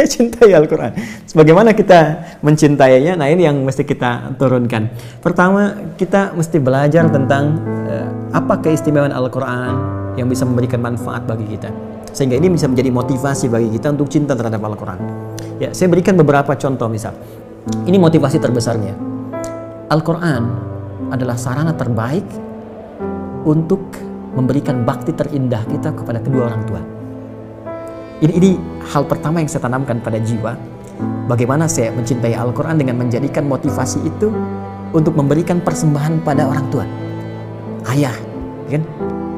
Saya cintai Al-Quran. Sebagaimana kita mencintainya, nah ini yang mesti kita turunkan. Pertama, kita mesti belajar tentang apa keistimewaan Al-Quran yang bisa memberikan manfaat bagi kita. Sehingga ini bisa menjadi motivasi bagi kita untuk cinta terhadap Al-Quran. Ya, saya berikan beberapa contoh misal. Ini motivasi terbesarnya. Al-Quran adalah sarana terbaik untuk memberikan bakti terindah kita kepada kedua orang tua. Ini hal pertama yang saya tanamkan pada jiwa. Bagaimana saya mencintai Al-Quran dengan menjadikan motivasi itu untuk memberikan persembahan pada orang tua. Ayah, kan,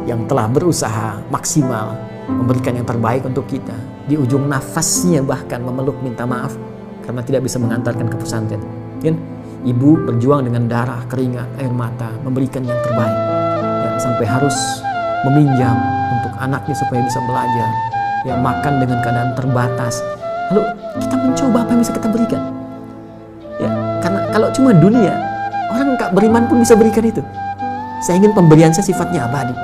yang telah berusaha maksimal memberikan yang terbaik untuk kita. Di ujung nafasnya bahkan memeluk minta maaf karena tidak bisa mengantarkan ke pesantren. Kan? Ibu berjuang dengan darah, keringat, air mata, memberikan yang terbaik. Ya, sampai harus meminjam untuk anaknya supaya bisa belajar. Ya, makan dengan keadaan terbatas. Lalu kita mencoba apa yang bisa kita berikan. Ya, karena kalau cuma dunia, orang nggak beriman pun bisa berikan itu. Saya ingin pemberian saya sifatnya abadi.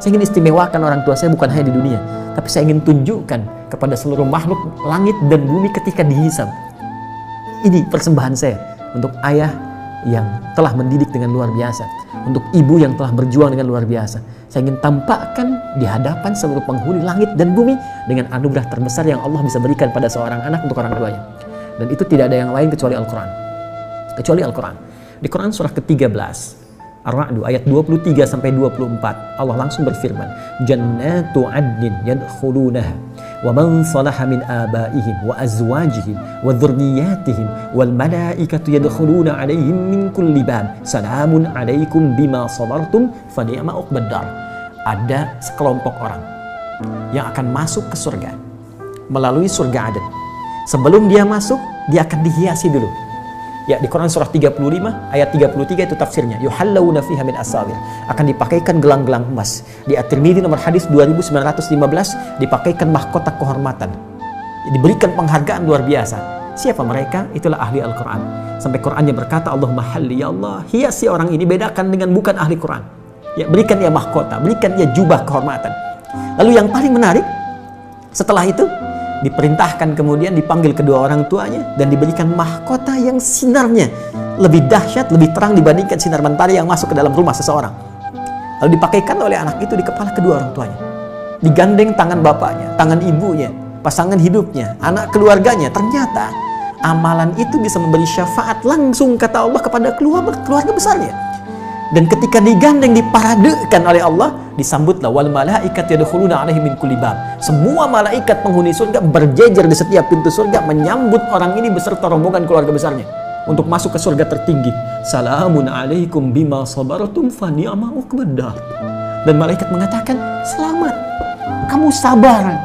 Saya ingin istimewakan orang tua saya bukan hanya di dunia, tapi saya ingin tunjukkan kepada seluruh makhluk langit dan bumi ketika dihisab. Ini persembahan saya untuk ayah yang telah mendidik dengan luar biasa, untuk ibu yang telah berjuang dengan luar biasa. Saya ingin tampakkan di hadapan seluruh penghuni langit dan bumi dengan anugerah terbesar yang Allah bisa berikan pada seorang anak untuk orang tuanya. Dan itu tidak ada yang lain kecuali Al-Quran. Kecuali Al-Quran. Di Quran surah ke-13, Ar-Ra'd ayat 23-24, Allah langsung berfirman, Jannatu adnin yadkhulunaha wa man salaha min abaihim wa azwajihim wa dhurriyyatihim wal malaikatu yadkhuluna alaihim min kulli bab salamun alaikum bima sabartum fa ni'ma uqbad dar. Ada sekelompok orang yang akan masuk ke surga melalui surga Aden. Sebelum dia masuk, dia akan dihiasi dulu. Ya, di Quran surah 35 ayat 33 itu tafsirnya, yuhallawna fiha min asawir, akan dipakaikan gelang-gelang emas. Di At-Tirmidzi nomor hadis 2915 dipakaikan mahkota kehormatan, diberikan penghargaan luar biasa. Siapa mereka? Itulah ahli Al-Quran. Sampai Qurannya berkata, Allahumma halli, ya Allah, hiasi orang ini, bedakan dengan bukan ahli Quran. Ya, berikan ia mahkota, berikan ia jubah kehormatan. Lalu yang paling menarik, setelah itu diperintahkan kemudian dipanggil kedua orang tuanya dan diberikan mahkota yang sinarnya lebih dahsyat, lebih terang dibandingkan sinar mentari yang masuk ke dalam rumah seseorang. Lalu dipakaikan oleh anak itu di kepala kedua orang tuanya. Digandeng tangan bapaknya, tangan ibunya, pasangan hidupnya, anak keluarganya. Ternyata amalan itu bisa memberi syafaat langsung, kata Allah, kepada keluarga besarnya. Dan ketika digandeng, diparadekan oleh Allah, disambutlah wal malaikat yadkhuluna alaihim min kulli bab. Semua malaikat penghuni surga berjejer di setiap pintu surga menyambut orang ini beserta rombongan keluarga besarnya untuk masuk ke surga tertinggi. Salamun alaikum bima sabartum fa ni'ma uqbad dar. Dan malaikat mengatakan, selamat, kamu sabar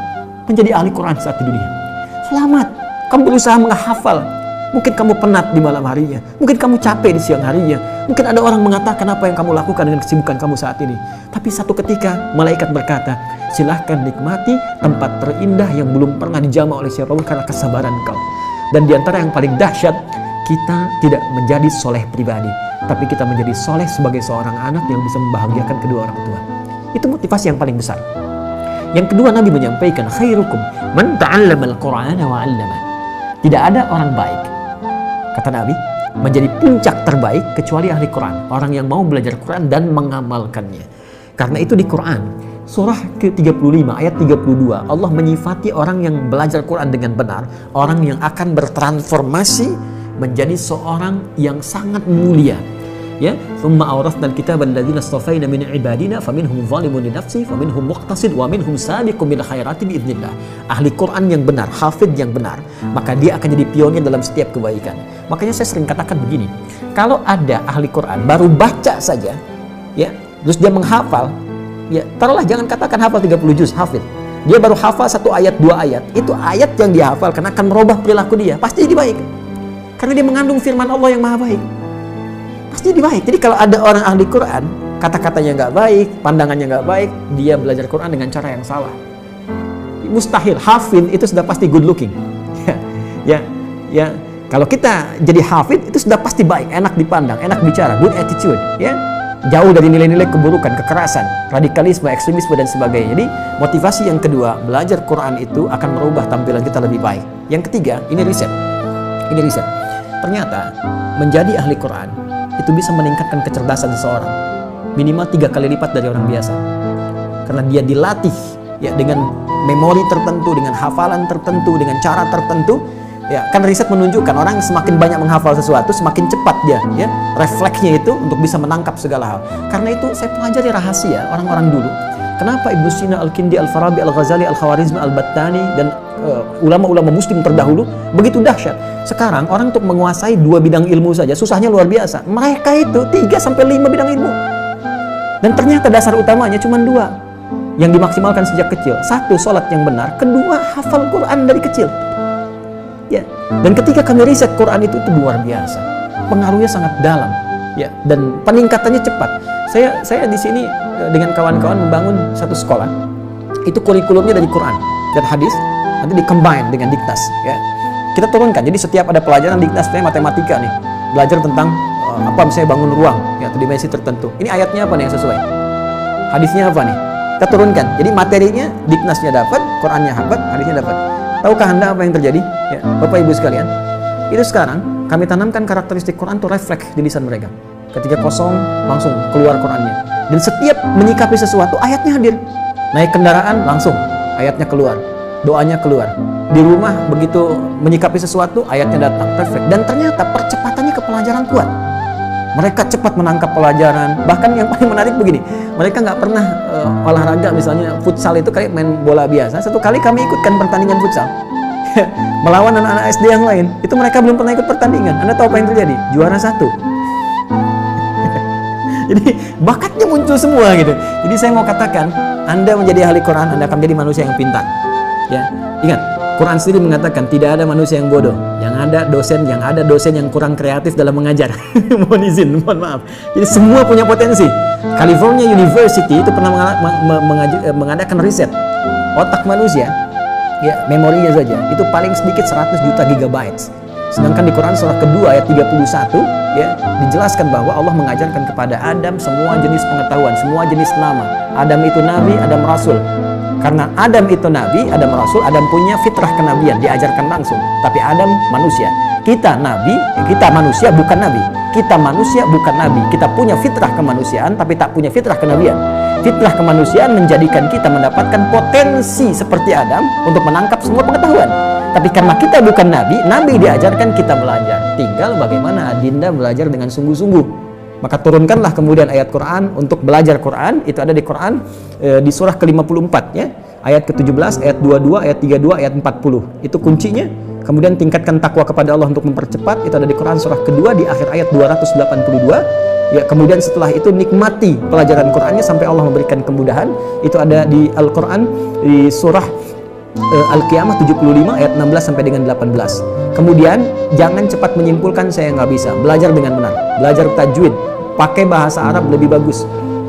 menjadi ahli Quran saat di dunia. Selamat, kamu berusaha menghafal. Mungkin kamu penat di malam harinya, mungkin kamu capek di siang harinya, mungkin ada orang mengatakan apa yang kamu lakukan dengan kesibukan kamu saat ini. Tapi satu ketika malaikat berkata, silahkan nikmati tempat terindah yang belum pernah dijamah oleh siapapun karena kesabaran kau. Dan diantara yang paling dahsyat, kita tidak menjadi soleh pribadi, tapi kita menjadi soleh sebagai seorang anak yang bisa membahagiakan kedua orang tua. Itu motivasi yang paling besar. Yang kedua, Nabi menyampaikan, khairukum man ta'allama al-Qur'ana wa 'allama. Tidak ada orang baik, kata Nabi, menjadi puncak terbaik kecuali ahli Quran, orang yang mau belajar Quran dan mengamalkannya. Karena itu di Quran surah ke-35 ayat 32 Allah menyifati orang yang belajar Quran dengan benar, orang yang akan bertransformasi menjadi seorang yang sangat mulia. Ya, thumma awrathna al-kitaba alladziina istafayna min ibadina faminhum zalimun li nafsihi faminhum muqtasid wa minhum sabiqun bil khairati biidznillah. Ahli Quran yang benar, hafidh yang benar, maka dia akan jadi pionir dalam setiap kebaikan. Makanya saya sering katakan begini, kalau ada ahli Quran baru baca saja, ya, terus dia menghafal, ya, taruhlah jangan katakan hafal 30 juz, hafidh. Dia baru hafal 1 ayat, 2 ayat. Itu ayat yang dia hafalkan akan merubah perilaku dia, pasti jadi baik. Karena dia mengandung firman Allah yang maha baik. Pasti jadi baik. Jadi kalau ada orang ahli Quran, kata-katanya nggak baik, pandangannya nggak baik, dia belajar Quran dengan cara yang salah. Mustahil. Hafid itu sudah pasti good looking. Ya. Kalau kita jadi hafid itu sudah pasti baik, enak dipandang, enak bicara, good attitude. Ya. jauh dari nilai-nilai keburukan, kekerasan, radikalisme, ekstremisme dan sebagainya. Jadi motivasi yang kedua, belajar Quran itu akan merubah tampilan kita lebih baik. Yang ketiga, ini riset. Ternyata menjadi ahli Quran itu bisa meningkatkan kecerdasan seseorang minimal 3 kali lipat dari orang biasa. Karena dia dilatih ya dengan memori tertentu, dengan hafalan tertentu, dengan cara tertentu. Ya, kan riset menunjukkan orang semakin banyak menghafal sesuatu, semakin cepat dia, ya, refleksnya itu untuk bisa menangkap segala hal. Karena itu saya pelajari rahasia orang-orang dulu. Kenapa Ibnu Sina, Al-Kindi, Al-Farabi, Al-Ghazali, Al-Khawarizmi, Al-Battani dan ulama-ulama muslim terdahulu begitu dahsyat. Sekarang orang untuk menguasai 2 bidang ilmu saja susahnya luar biasa. Mereka itu 3-5 bidang ilmu. Dan ternyata dasar utamanya cuma 2 yang dimaksimalkan sejak kecil. 1, sholat yang benar. 2, hafal Quran dari kecil. Ya, dan ketika kami riset Quran itu luar biasa, pengaruhnya sangat dalam, ya, dan peningkatannya cepat. Saya di sini dengan kawan-kawan membangun satu sekolah, itu kurikulumnya dari Quran dan hadis, nanti di-combine dengan diktas, ya. Kita turunkan, jadi setiap ada pelajaran diktas, misalnya matematika nih, belajar tentang misalnya bangun ruang, ya, atau dimensi tertentu. Ini ayatnya apa nih yang sesuai? Hadisnya apa nih? Kita turunkan, jadi materinya, diktasnya dapat, Qurannya dapat, hadisnya dapat. Tahukah Anda apa yang terjadi? Ya, Bapak Ibu sekalian, itu sekarang kami tanamkan karakteristik Quran itu refleks di lisan mereka. Ketika kosong, langsung keluar Qurannya. Dan setiap menyikapi sesuatu, ayatnya hadir. Naik kendaraan, langsung ayatnya keluar. Doanya keluar. Di rumah, begitu menyikapi sesuatu, ayatnya datang, refleks. Dan ternyata percepatannya ke pelajaran kuat. Mereka cepat menangkap pelajaran. Bahkan yang paling menarik begini, mereka nggak pernah olahraga, misalnya futsal itu kayak main bola biasa. Satu kali kami ikutkan pertandingan futsal melawan anak-anak SD yang lain. Itu mereka belum pernah ikut pertandingan. Anda tahu apa yang terjadi? Juara 1. Jadi bakatnya muncul semua gitu. Jadi saya mau katakan, Anda menjadi ahli Quran, Anda akan menjadi manusia yang pintar. Ya, ingat, Quran sendiri mengatakan tidak ada manusia yang bodoh. Yang ada dosen yang kurang kreatif dalam mengajar. mohon maaf. Jadi semua punya potensi. California University itu pernah mengadakan riset otak manusia, ya, memorinya saja itu paling sedikit 100 juta gigabytes. Sedangkan di Quran surah kedua ayat 31, ya, dijelaskan bahwa Allah mengajarkan kepada Adam semua jenis pengetahuan, semua jenis nama. Adam itu nabi, Adam rasul. Karena Adam itu nabi, Adam rasul, Adam punya fitrah kenabian, diajarkan langsung. Tapi Adam manusia. Kita nabi, kita manusia bukan nabi. Kita manusia bukan nabi. Kita punya fitrah kemanusiaan tapi tak punya fitrah kenabian. Fitrah kemanusiaan menjadikan kita mendapatkan potensi seperti Adam untuk menangkap semua pengetahuan. Tapi karena kita bukan nabi, nabi diajarkan kita belajar. Tinggal bagaimana Adinda belajar dengan sungguh-sungguh. Maka turunkanlah kemudian ayat Quran untuk belajar Quran. Itu ada di Quran di surah ke-54, ya. Ayat ke-17, ayat 22, ayat 32, ayat 40. Itu kuncinya. Kemudian tingkatkan takwa kepada Allah untuk mempercepat. Itu ada di Quran surah kedua di akhir ayat 282. Ya, kemudian setelah itu nikmati pelajaran Qurannya sampai Allah memberikan kemudahan. Itu ada di Al-Quran di surah Al-Qiyamah 75 ayat 16 sampai dengan 18. Kemudian jangan cepat menyimpulkan saya nggak bisa. Belajar dengan benar. Belajar tajwid. Pakai bahasa Arab lebih bagus.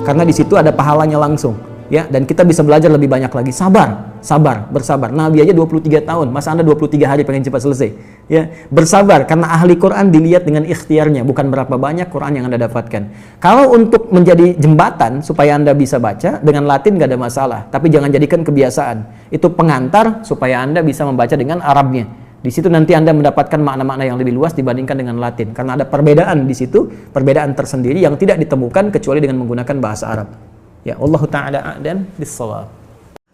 Karena di situ ada pahalanya langsung. Ya, dan kita bisa belajar lebih banyak lagi. Sabar, bersabar. Nabi aja 23 tahun, masa Anda 23 hari pengen cepat selesai? Ya, bersabar karena ahli Quran dilihat dengan ikhtiarnya, bukan berapa banyak Quran yang Anda dapatkan. Kalau untuk menjadi jembatan supaya Anda bisa baca dengan Latin nggak ada masalah, tapi jangan jadikan kebiasaan. Itu pengantar supaya Anda bisa membaca dengan Arabnya. Di situ nanti Anda mendapatkan makna-makna yang lebih luas dibandingkan dengan Latin, karena ada perbedaan di situ, perbedaan tersendiri yang tidak ditemukan kecuali dengan menggunakan bahasa Arab. Ya, Allah Ta'ala a'lam bis-shawab.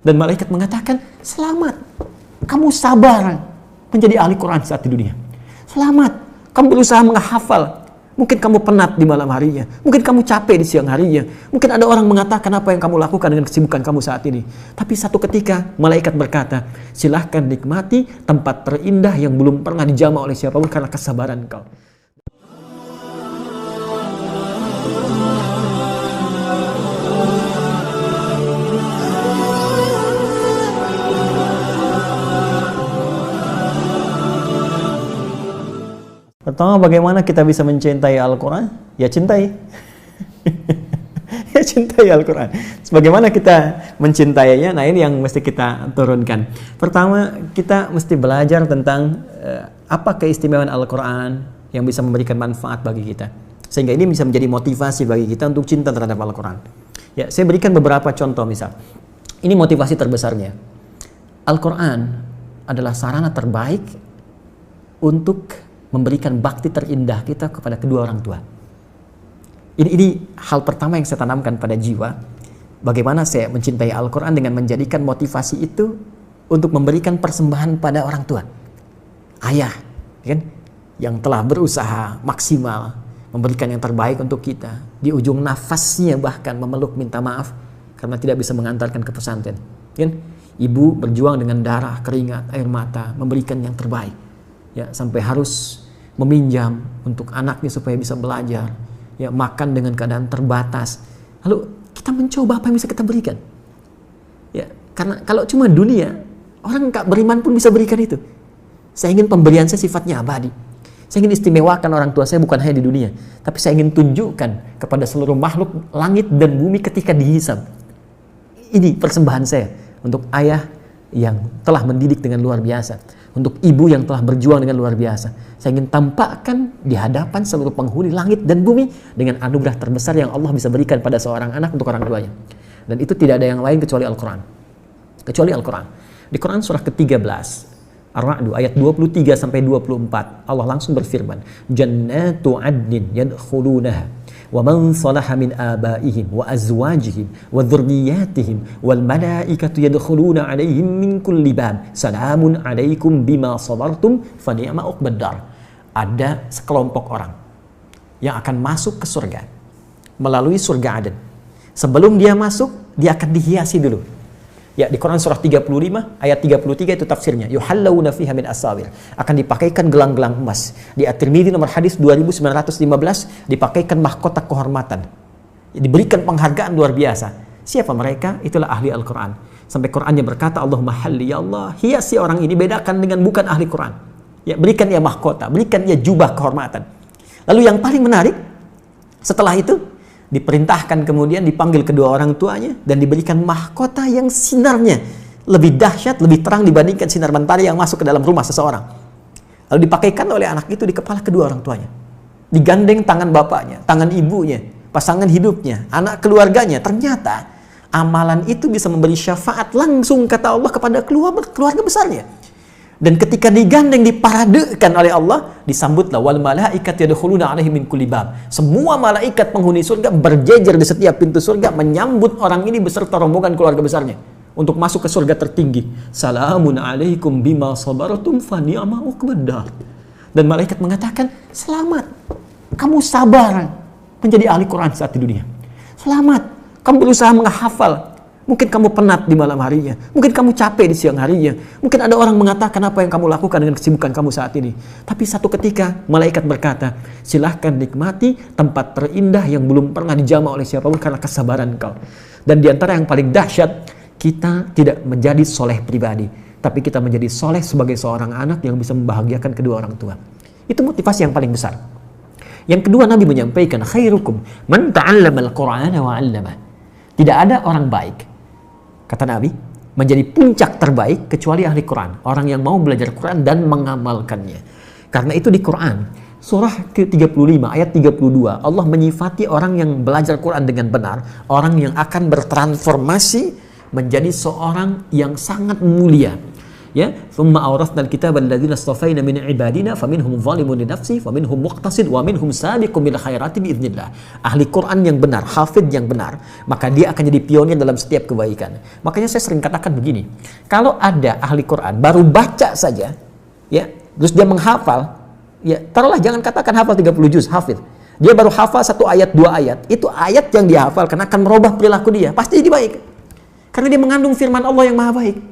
Dan malaikat mengatakan, selamat, kamu sabar menjadi ahli Quran saat di dunia. Selamat, kamu berusaha menghafal. Mungkin kamu penat di malam harinya, mungkin kamu capek di siang harinya, mungkin ada orang mengatakan apa yang kamu lakukan dengan kesibukan kamu saat ini. Tapi satu ketika malaikat berkata, silahkan nikmati tempat terindah yang belum pernah dijamah oleh siapapun karena kesabaran kau. Pertama, bagaimana kita bisa mencintai Al-Quran? Ya cintai. Ya cintai Al-Quran. Bagaimana kita mencintainya? Nah, ini yang mesti kita turunkan. Pertama, kita mesti belajar tentang apa keistimewaan Al-Quran yang bisa memberikan manfaat bagi kita. Sehingga ini bisa menjadi motivasi bagi kita untuk cinta terhadap Al-Quran. Ya, saya berikan beberapa contoh misal. Ini motivasi terbesarnya. Al-Quran adalah sarana terbaik untuk memberikan bakti terindah kita kepada kedua orang tua. Ini hal pertama yang saya tanamkan pada jiwa. Bagaimana saya mencintai Al-Quran dengan menjadikan motivasi itu untuk memberikan persembahan pada orang tua. Ayah, kan, yang telah berusaha maksimal memberikan yang terbaik untuk kita. Di ujung nafasnya bahkan memeluk minta maaf karena tidak bisa mengantarkan ke pesantren. Kan? Ibu berjuang dengan darah, keringat, air mata, memberikan yang terbaik. Ya, sampai harus meminjam untuk anaknya supaya bisa belajar. Ya, makan dengan keadaan terbatas. Lalu kita mencoba apa yang bisa kita berikan. Ya, karena kalau cuma dunia, orang nggak beriman pun bisa berikan itu. Saya ingin pemberian saya sifatnya abadi. Saya ingin istimewakan orang tua saya bukan hanya di dunia, tapi saya ingin tunjukkan kepada seluruh makhluk langit dan bumi ketika dihisab. Ini persembahan saya untuk ayah yang telah mendidik dengan luar biasa, untuk ibu yang telah berjuang dengan luar biasa. Saya ingin tampakkan di hadapan seluruh penghuni langit dan bumi dengan anugerah terbesar yang Allah bisa berikan pada seorang anak untuk orang tuanya. Dan itu tidak ada yang lain kecuali Al-Quran. Kecuali Al-Quran. Di Quran surah ke-13, Ar-Ra'd ayat 23 sampai 24, Allah langsung berfirman, "Jannatu 'adnin yadkhulunaha wa man salaha min abaihim wa azwajihim wa dzurriyyatihim wal malaikatu yadkhuluna 'alaihim min kulli bab. Salamun 'alaikum bima sabartum fa ni'ma uqbad dar." Ada sekelompok orang yang akan masuk ke surga melalui surga Aden. Sebelum dia masuk, dia akan dihiasi dulu. Ya, di Quran surah 35 ayat 33 itu tafsirnya. Yuhallawna fiha min asawir. Akan dipakaikan gelang-gelang emas. Di At-Tirmidzi nomor hadis 2915 dipakaikan mahkota kehormatan. Diberikan penghargaan luar biasa. Siapa mereka? Itulah ahli Al-Quran. Sampai Qurannya berkata, Allahumma halli ya Allah, hiasi orang ini, bedakan dengan bukan ahli Quran. Ya, berikan ia mahkota, berikan ia jubah kehormatan. Lalu yang paling menarik, setelah itu diperintahkan kemudian dipanggil kedua orang tuanya dan diberikan mahkota yang sinarnya lebih dahsyat, lebih terang dibandingkan sinar mentari yang masuk ke dalam rumah seseorang. Lalu dipakaikan oleh anak itu di kepala kedua orang tuanya. Digandeng tangan bapaknya, tangan ibunya, pasangan hidupnya, anak keluarganya. Ternyata amalan itu bisa memberi syafaat langsung kata Allah kepada keluarga besarnya. Dan ketika digandeng, diparadekan oleh Allah, disambutlah wal malaikat yadkhuluna 'alaihim min kulli bab. Semua malaikat penghuni surga berjejer di setiap pintu surga menyambut orang ini beserta rombongan keluarga besarnya untuk masuk ke surga tertinggi. Salamun 'alaikum bima sabartum fa ni'ma uqbad dar. Dan malaikat mengatakan, "Selamat. Kamu sabar menjadi ahli Quran saat di dunia. Selamat. Kamu berusaha menghafal. Mungkin kamu penat di malam harinya. Mungkin kamu capek di siang harinya. Mungkin ada orang mengatakan apa yang kamu lakukan dengan kesibukan kamu saat ini. Tapi satu ketika malaikat berkata, silahkan nikmati tempat terindah yang belum pernah dijamah oleh siapapun karena kesabaran kau. Dan di antara yang paling dahsyat, kita tidak menjadi soleh pribadi, tapi kita menjadi soleh sebagai seorang anak yang bisa membahagiakan kedua orang tua. Itu motivasi yang paling besar. Yang kedua, Nabi menyampaikan, khairukum man ta'allama al-Qur'ana wa 'allamah. Tidak ada orang baik, kata Nabi, menjadi puncak terbaik kecuali ahli Quran. Orang yang mau belajar Quran dan mengamalkannya. Karena itu di Quran, surah ke-35 ayat 32, Allah menyifati orang yang belajar Quran dengan benar, orang yang akan bertransformasi menjadi seorang yang sangat mulia. Ya, thumma awrathna al-kitaba alladziina istafaina min ibadina faminhum zalimun li nafsihi wa minhum muqtasid wa minhum sabiqun bil khairati bi idznillah. Ahli Quran yang benar, hafidh yang benar, maka dia akan jadi pionir dalam setiap kebaikan. Makanya saya sering katakan begini, kalau ada ahli Quran baru baca saja, ya, terus dia menghafal, ya, taruhlah jangan katakan hafal 30 juz, hafidh. Dia baru hafal 1 ayat, 2 ayat. Itu ayat yang dia hafalkan akan merubah perilaku dia, pasti jadi baik. Karena dia mengandung firman Allah yang maha baik.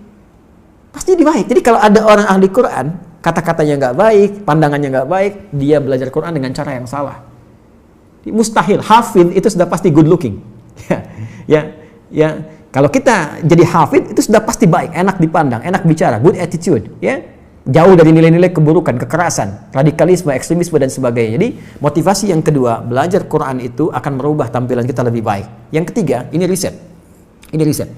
Pasti jadi baik. Jadi kalau ada orang ahli Quran, kata-katanya nggak baik, pandangannya nggak baik, dia belajar Quran dengan cara yang salah. Mustahil. Hafidh itu sudah pasti good looking. Ya. Kalau kita jadi hafidh itu sudah pasti baik, enak dipandang, enak bicara, good attitude. Ya, jauh dari nilai-nilai keburukan, kekerasan, radikalisme, ekstremisme dan sebagainya. Jadi motivasi yang kedua, belajar Quran itu akan merubah tampilan kita lebih baik. Yang ketiga, ini riset.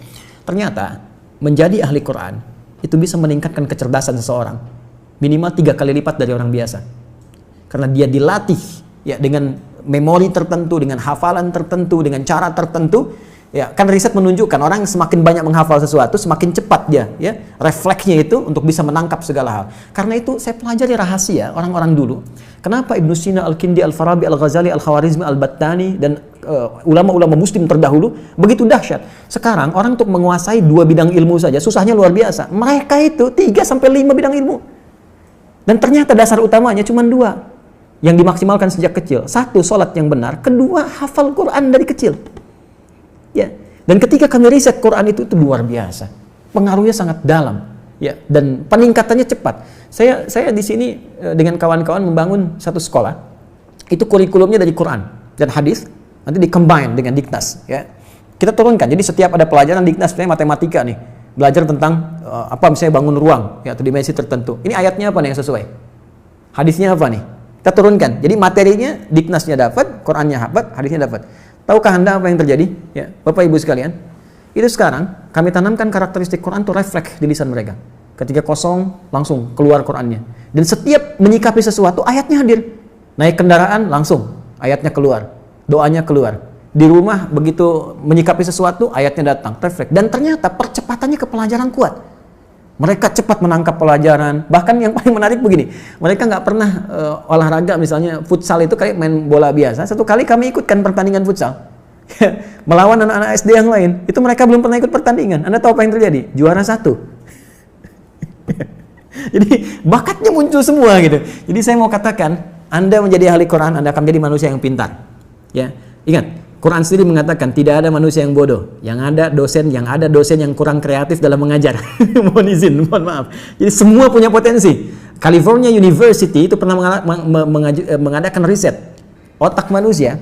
Ternyata menjadi ahli Quran itu bisa meningkatkan kecerdasan seseorang minimal 3 kali lipat dari orang biasa, karena dia dilatih ya dengan memori tertentu, dengan hafalan tertentu, dengan cara tertentu. Ya, kan riset menunjukkan orang yang semakin banyak menghafal sesuatu, semakin cepat dia, ya, refleksnya itu untuk bisa menangkap segala hal. Karena itu saya pelajari rahasia orang-orang dulu. Kenapa Ibnu Sina, Al-Kindi, Al-Farabi, Al-Ghazali, Al-Khawarizmi, Al-Battani, dan ulama-ulama muslim terdahulu begitu dahsyat. Sekarang orang untuk menguasai 2 bidang ilmu saja susahnya luar biasa. Mereka itu 3-5 bidang ilmu. Dan ternyata dasar utamanya cuma 2 yang dimaksimalkan sejak kecil. 1, sholat yang benar. 2, hafal Quran dari kecil. Ya, dan ketika kami riset Quran itu luar biasa, pengaruhnya sangat dalam, ya, dan peningkatannya cepat. Saya di sini dengan kawan-kawan membangun satu sekolah, itu kurikulumnya dari Quran dan hadis, nanti di-combine dengan Diknas, ya. Kita turunkan, jadi setiap ada pelajaran Diknas, misalnya matematika nih, belajar tentang misalnya bangun ruang, ya, atau dimensi tertentu. Ini ayatnya apa nih yang sesuai? Hadisnya apa nih? Kita turunkan. Jadi materinya Diknasnya dapat, Qurannya dapat, hadisnya dapat. Tahukah Anda apa yang terjadi? Ya, Bapak Ibu sekalian, itu sekarang kami tanamkan karakteristik Quran itu refleks di lisan mereka. Ketika kosong, langsung keluar Qurannya. Dan setiap menyikapi sesuatu, ayatnya hadir. Naik kendaraan, langsung ayatnya keluar, doanya keluar. Di rumah, begitu menyikapi sesuatu, ayatnya datang, refleks. Dan ternyata percepatannya ke pelajaran kuat. Mereka cepat menangkap pelajaran. Bahkan yang paling menarik begini, mereka nggak pernah olahraga, misalnya futsal itu kayak main bola biasa. Satu kali kami ikutkan pertandingan futsal melawan anak-anak SD yang lain. Itu mereka belum pernah ikut pertandingan. Anda tahu apa yang terjadi? Juara 1. Jadi bakatnya muncul semua gitu. Jadi saya mau katakan, Anda menjadi ahli Quran, Anda akan menjadi manusia yang pintar. Ya, ingat. Quran sendiri mengatakan tidak ada manusia yang bodoh, yang ada dosen yang kurang kreatif dalam mengajar. Mohon maaf. Jadi semua punya potensi. California University itu pernah mengadakan riset otak manusia,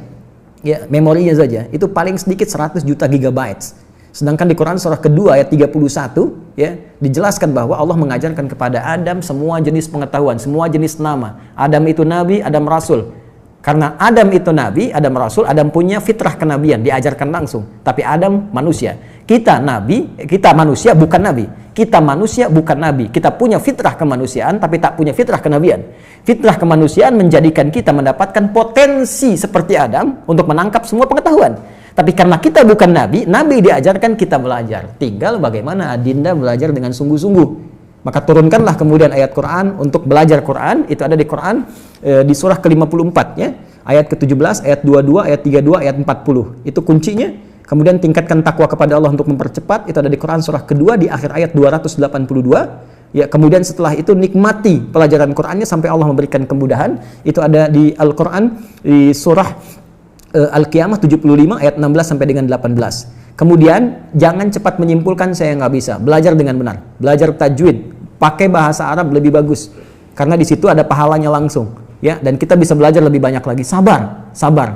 ya, memorinya saja itu paling sedikit 100 juta gigabytes. Sedangkan di Quran surah kedua ayat 31, ya, dijelaskan bahwa Allah mengajarkan kepada Adam semua jenis pengetahuan, semua jenis nama. Adam itu nabi, Adam rasul. Karena Adam itu nabi, Adam rasul, Adam punya fitrah kenabian, diajarkan langsung. Tapi Adam manusia. Kita nabi, kita manusia bukan nabi. Kita manusia bukan nabi. Kita punya fitrah kemanusiaan tapi tak punya fitrah kenabian. Fitrah kemanusiaan menjadikan kita mendapatkan potensi seperti Adam untuk menangkap semua pengetahuan. Tapi karena kita bukan nabi, nabi diajarkan kita belajar. Tinggal bagaimana Adinda belajar dengan sungguh-sungguh. Maka turunkanlah kemudian ayat Quran untuk belajar Quran. Itu ada di Quran di surah ke-54, ya, ayat ke-17, ayat 22, ayat 32, ayat 40. Itu kuncinya. Kemudian tingkatkan takwa kepada Allah untuk mempercepat. Itu ada di Quran surah kedua di akhir ayat 282. Ya, kemudian setelah itu nikmati pelajaran Qurannya sampai Allah memberikan kemudahan. Itu ada di Al-Quran di surah Al-Qiyamah 75 ayat 16 sampai dengan 18. Kemudian jangan cepat menyimpulkan saya nggak bisa. Belajar dengan benar. Belajar tajwid. Pakai bahasa Arab lebih bagus. Karena di situ ada pahalanya langsung. Ya, dan kita bisa belajar lebih banyak lagi. Sabar,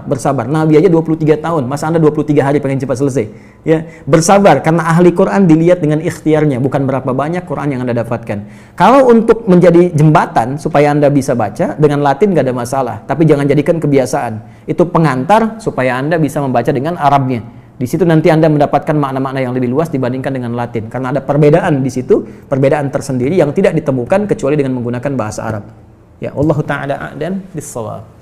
bersabar. Nabi aja 23 tahun. Masa Anda 23 hari pengen cepat selesai? Ya, bersabar karena ahli Quran dilihat dengan ikhtiarnya, bukan berapa banyak Quran yang Anda dapatkan. Kalau untuk menjadi jembatan supaya Anda bisa baca dengan Latin nggak ada masalah, tapi jangan jadikan kebiasaan. Itu pengantar supaya Anda bisa membaca dengan Arabnya. Di situ nanti Anda mendapatkan makna-makna yang lebih luas dibandingkan dengan Latin, karena ada perbedaan di situ, perbedaan tersendiri yang tidak ditemukan kecuali dengan menggunakan bahasa Arab. Ya, Allah Ta'ala a'lam bis-shawab.